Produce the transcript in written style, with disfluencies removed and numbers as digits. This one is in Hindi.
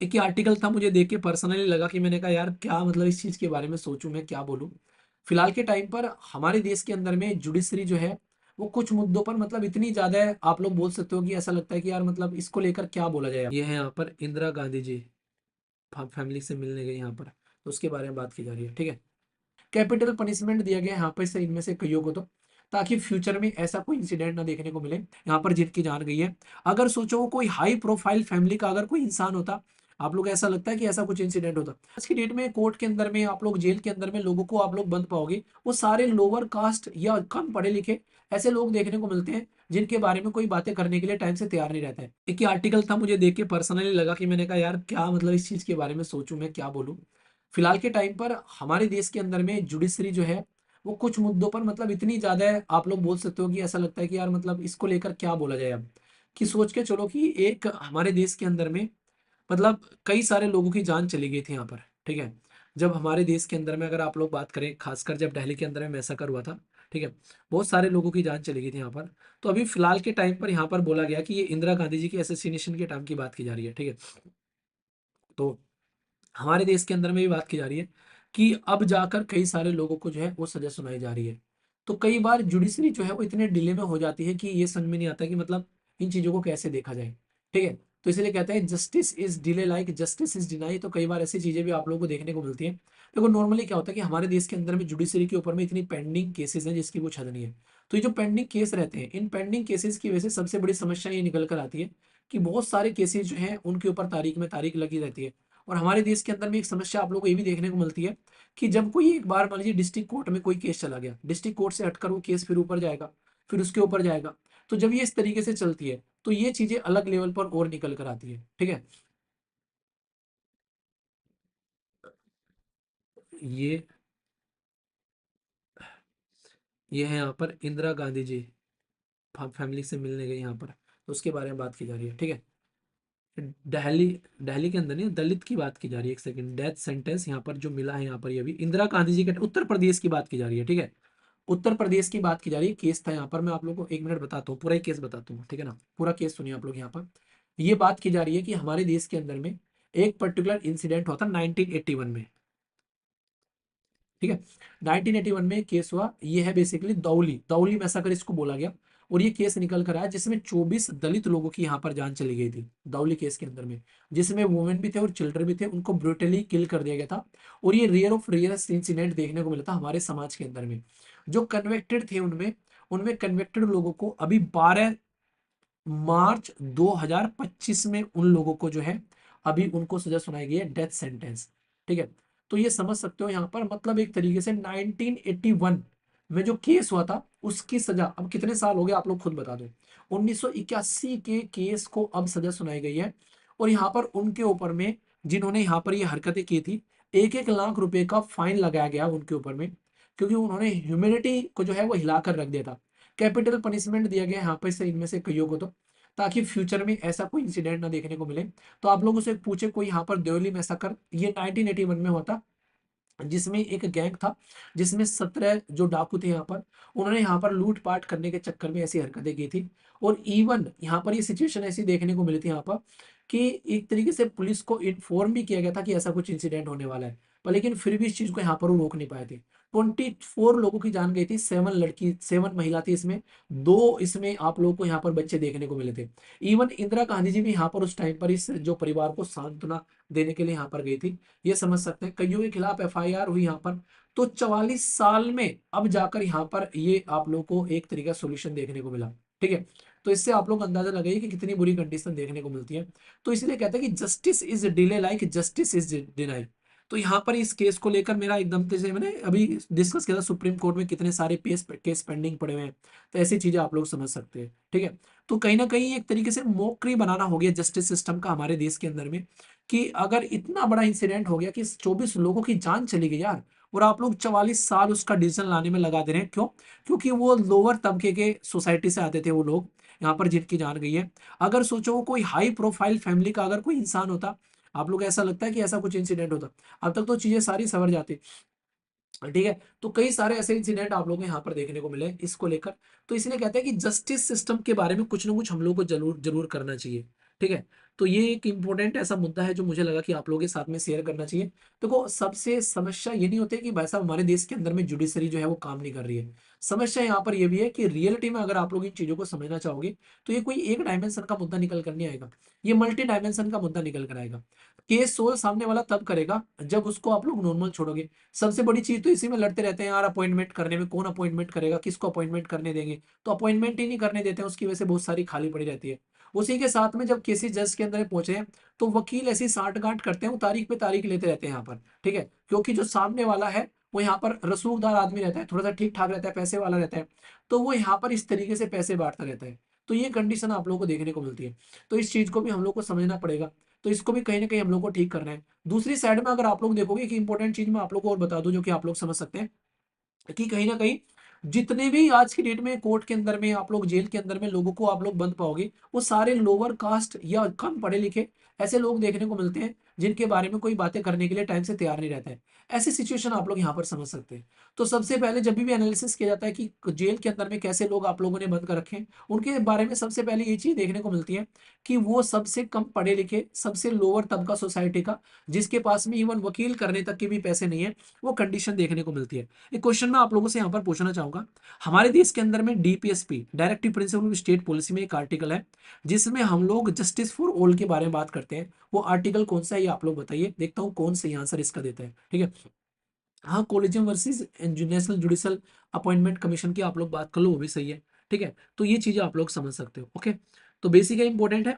एक ही आर्टिकल था, मुझे देख के पर्सनली लगा कि मैंने कहा यार क्या मतलब इस चीज के बारे में सोचूं, मैं क्या बोलूं। फिलहाल के टाइम पर हमारे देश के अंदर में जुडिशरी जो है वो कुछ मुद्दों पर मतलब इतनी ज्यादा है, आप लोग बोल सकते हो कि ऐसा लगता है कि यार मतलब इसको लेकर क्या बोला जाए। ये है यहाँ पर इंदिरा गांधी जी फैमिली से मिलने गए यहाँ पर, तो उसके बारे में बात की जा रही है, ठीक है। कैपिटल पनिशमेंट दिया गया है यहाँ पर से इनमें से कईयों को, तो ताकि फ्यूचर में ऐसा कोई इंसिडेंट ना देखने को मिले यहाँ पर जिनकी जान गई है। अगर सोचो वो कोई हाई प्रोफाइल फैमिली का अगर कोई इंसान होता, आप लोग ऐसा लगता है कि ऐसा कुछ इंसिडेंट होता। आज की डेट में कोर्ट के अंदर में आप लोग जेल के अंदर में लोगों को आप लोग बंद पाओगे, वो सारे लोअर कास्ट या कम पढ़े लिखे ऐसे लोग देखने को मिलते हैं जिनके बारे में कोई बातें करने के लिए टाइम से तैयार नहीं रहता है। एक ही आर्टिकल था, मुझे देख के पर्सनली लगा कि मैंने कहा यार क्या मतलब इस चीज के बारे में सोचूं, मैं क्या बोलूं। फिलहाल के टाइम पर हमारे देश के अंदर में जुडिशरी जो है वो कुछ मुद्दों पर मतलब इतनी ज्यादा है, आप लोग बोल सकते हो कि ऐसा लगता है कि यार मतलब इसको लेकर क्या बोला जाए अब। कि सोच के चलो कि एक हमारे देश के अंदर में मतलब कई सारे लोगों की जान चली गई थी यहाँ पर, ठीक है। जब हमारे देश के अंदर में अगर आप लोग बात करें, खासकर जब दिल्ली के अंदर में मैसाकर हुआ था, ठीक है, बहुत सारे लोगों की जान चली गई थी यहाँ पर। तो अभी फिलहाल के टाइम पर यहाँ पर बोला गया कि ये इंदिरा गांधी जी की असैसिनेशन के टाइम की बात की जा रही है, ठीक है। तो हमारे देश के अंदर में भी बात की जा रही है कि अब जाकर कई सारे लोगों को जो है वो सजा सुनाई जा रही है। तो कई बार जुडिशरी जो है वो इतने डिले में हो जाती है कि ये समझ में नहीं आता कि मतलब इन चीजों को कैसे देखा जाए, ठीक है। तो इसलिए कहते हैं justice is delay like justice is deny. तो कई बार ऐसी चीजें भी आप लोगों को देखने को मिलती है। देखो नॉर्मली क्या होता है कि हमारे देश के अंदर में जुडिशरी के ऊपर में इतनी पेंडिंग केसेस हैं जिसकी कुछ हद नहीं है। तो ये जो पेंडिंग केस रहते हैं, इन पेंडिंग केसेस की वजह से सबसे बड़ी समस्या ये निकल कर आती है कि बहुत सारे केसेस जो हैं उनके ऊपर तारीख में तारीख लगी रहती है। और हमारे देश के अंदर में एक समस्या आप लोगों को ये भी देखने को मिलती है कि जब कोई एक बार मान लीजिए डिस्ट्रिक्ट कोर्ट में कोई केस चला गया, डिस्ट्रिक्ट कोर्ट से हटकर वो केस फिर ऊपर जाएगा, फिर उसके ऊपर जाएगा। तो जब ये इस तरीके से चलती है तो ये चीजें अलग लेवल पर और निकल कर आती है, ठीक है। ये ये है यहाँ पर इंदिरा गांधी जी फैमिली से मिलने गए यहाँ पर, तो उसके बारे में बात की जा रही है, ठीक है। दिल्ली दिल्ली के अंदर नहीं, दलित की बात की जा रही है। एक सेकंड, डेथ सेंटेंस यहाँ पर जो मिला है यहाँ पर, ये भी इंदिरा गांधी जी के उत्तर प्रदेश की बात की जा रही है, ठीक है। उत्तर प्रदेश की बात की जा रही है, केस था यहाँ पर, मैं आप लोगों को एक मिनट बताता हूँ, पूरा ही केस बताता हूँ, ठीक है ना। पूरा केस सुनिए आप लोग यहाँ पर। ये बात की जा रही है कि हमारे देश के अंदर में एक पर्टिकुलर इंसिडेंट हुआ था 1981 में, ठीक है। 1981 में केस हुआ, ये है बेसिकली दौली दौली मैसाकर इसको बोला गया। और ये केस निकल कर आया जिसमें 24 दलित लोगों की यहाँ पर जान चली गई थी दौली केस के अंदर में, जिसमें वुमेन भी थे और चिल्ड्रन भी थे, उनको ब्रूटली किल कर दिया गया था। और ये रेयर ऑफ रेयरेस्ट इंसिडेंट देखने को मिला था हमारे समाज के अंदर में। जो कन्वेक्टेड थे उनमें उनमें कन्वेक्टेड लोगों को अभी 12 मार्च 2025 में उन लोगों को जो है अभी उनको सजा सुनाई गई है, डेथ सेंटेंस, ठीक है। तो ये समझ सकते हो यहाँ पर मतलब एक तरीके से 1981 में जो केस हुआ था उसकी सजा अब कितने साल हो गए आप लोग खुद बता दो। 1981 के केस को अब सजा सुनाई गई है। और यहाँ पर उनके ऊपर में जिन्होंने यहाँ पर ये हरकतें की थी 1-1 लाख रुपए का फाइन लगाया गया उनके ऊपर में, क्योंकि उन्होंने ह्यूमैनिटी को जो है वो हिलाकर रख दिया था। कैपिटल पनिशमेंट दिया गया यहाँ पर से इनमें से कईयों को, तो ताकि फ्यूचर में ऐसा कोई इंसिडेंट ना देखने को मिले। तो आप लोगों से पूछे कोई यहाँ पर देवली में ऐसा कर, ये 1981 में हुआ था, जिसमें एक गैंग था जिसमें 17 जो डाकू थे यहाँ पर, उन्होंने यहाँ पर लूटपाट करने के चक्कर में ऐसी हरकतें की थी। और इवन यहाँ पर ये सिचुएशन ऐसी देखने को मिली थी यहाँ पर कि एक तरीके से पुलिस को इन्फॉर्म भी किया गया था कि ऐसा कुछ इंसिडेंट होने वाला है, पर लेकिन फिर भी इस चीज को यहाँ पर वो रोक नहीं पाए थे। 24 लोगों की जान गई थी, 7 महिला थी इसमें, 2 इसमें आप लोगों को यहाँ पर बच्चे देखने को मिले थे। इवन इंदिरा गांधी जी भी यहाँ पर उस टाइम पर इस जो परिवार को सांत्वना देने के लिए यहाँ पर गई थी। ये समझ सकते हैं कईयों के खिलाफ एफआईआर हुई यहाँ पर। तो 44 साल में अब जाकर यहाँ पर ये आप लोग को एक तरीका सोल्यूशन देखने को मिला, ठीक है। तो इससे आप लोग अंदाजा लगाइए कि कितनी बुरी कंडीशन देखने को मिलती है। तो इसलिए कहते हैं कि justice is delay like justice is deny. तो यहाँ पर इस केस को लेकर मेरा एकदम से मैंने अभी डिस्कस किया था, सुप्रीम कोर्ट में कितने सारे केस पेंडिंग पड़े हुए हैं। तो ऐसी चीजें आप लोग समझ सकते हैं, ठीक है। तो कहीं ना कहीं एक तरीके से मॉकरी बनाना हो गया जस्टिस सिस्टम का हमारे देश के अंदर में, कि अगर इतना बड़ा इंसिडेंट हो गया कि 24 लोगों की जान चली गई यार, और आप लोग 44 साल उसका डिसीजन लाने में लगा दे रहे हैं, क्यों? क्योंकि वो लोअर तबके के सोसाइटी से आते थे वो लोग यहाँ पर जिनकी जान गई है। अगर सोचो वो कोई हाई प्रोफाइल फैमिली का अगर कोई इंसान होता, आप लोग ऐसा लगता है कि ऐसा कुछ इंसिडेंट होता, अब तक तो चीजें सारी सवर जाती, ठीक है। तो कई सारे ऐसे इंसिडेंट आप लोगों को यहाँ पर देखने को मिले इसको लेकर। तो इसलिए कहते हैं कि जस्टिस सिस्टम के बारे में कुछ ना कुछ हम लोग को जरूर जरूर करना चाहिए, ठीक है। तो ये एक इंपॉर्टेंट ऐसा मुद्दा है जो मुझे लगा कि आप लोगों के साथ में शेयर करना चाहिए। देखो, सबसे समस्या ये नहीं होती है कि भाई साहब हमारे देश के अंदर में जुडिशरी जो है वो काम नहीं कर रही है। समस्या यहाँ पर ये भी है कि रियलिटी में अगर आप लोग इन चीजों को समझना चाहोगे तो ये कोई एक डायमेंशन का मुद्दा निकल कर नहीं आएगा, ये मल्टी डायमेंशन का मुद्दा निकल कर आएगा। केस सोल्व सामने वाला तब करेगा जब उसको आप लोग नॉर्मल छोड़ोगे। सबसे बड़ी चीज तो इसी में लड़ते रहते हैं यार, अपॉइंटमेंट करने में, कौन अपॉइंटमेंट करेगा, किसको अपॉइंटमेंट करने देंगे, तो अपॉइंटमेंट ही नहीं करने देते हैं, उसकी वजह से बहुत सारी खाली पड़ी रहती है। उसी के साथ में जब केसेस जज के अंदर पहुंचे हैं तो वकील ऐसी साठ गांठ करते हैं, वो तारीख पे तारीख लेते रहते हैं यहाँ पर, ठीक है, क्योंकि जो सामने वाला है वो यहाँ पर रसूखदार आदमी रहता है, थोड़ा सा ठीक ठाक रहता है, पैसे वाला रहता है, तो वो यहाँ पर इस तरीके से पैसे बांटता रहता है। तो ये कंडीशन आप लोगों को देखने को मिलती है। तो इस चीज को भी हम लोग को समझना पड़ेगा, तो इसको भी कहीं ना कहीं हम लोग को ठीक करना है। दूसरी साइड में अगर आप लोग देखोगे कि इंपॉर्टेंट चीज मैं आप लोग को और बता दूं जो कि आप लोग समझ सकते हैं, कि कहीं ना कहीं जितने भी आज की डेट में कोर्ट के अंदर में, आप लोग जेल के अंदर में लोगों को आप लोग बंद पाओगे, वो सारे लोअर कास्ट या कम पढ़े लिखे ऐसे लोग देखने को मिलते हैं जिनके बारे में कोई बातें करने के लिए टाइम से तैयार नहीं रहता है। ऐसी सिचुएशन आप लोग यहाँ पर समझ सकते हैं। तो सबसे पहले जब भी एनालिसिस किया जाता है कि जेल के अंदर में कैसे लोग आप लोगों ने बंद कर रखे हैं, उनके बारे में सबसे पहले ये चीज देखने को मिलती है कि वो सबसे कम पढ़े लिखे, सबसे लोअर तबका सोसाइटी का, जिसके पास में इवन वकील करने तक के भी पैसे नहीं है, वो कंडीशन देखने को मिलती है। एक क्वेश्चन मैं आप लोगों से यहाँ पर पूछना चाहूंगा। हमारे देश के अंदर में DPSP, directive principle of state policy में एक आर्टिकल है जिसमें हम लोग जस्टिस फॉर ऑल के बारे में बात करते हैं। वो आर्टिकल कौन सा है ये आप लोग बताइए, देखता हूँ कौन सही आंसर इसका देता है, ठीक है। हाँ, collegium versus national judicial appointment commission की आप लोग बात कर लो, वो भी सही है, ठीक है। तो ये चीजें आप लोग समझ सकते हो, ओके। तो बेसिक है, इंपॉर्टेंट है।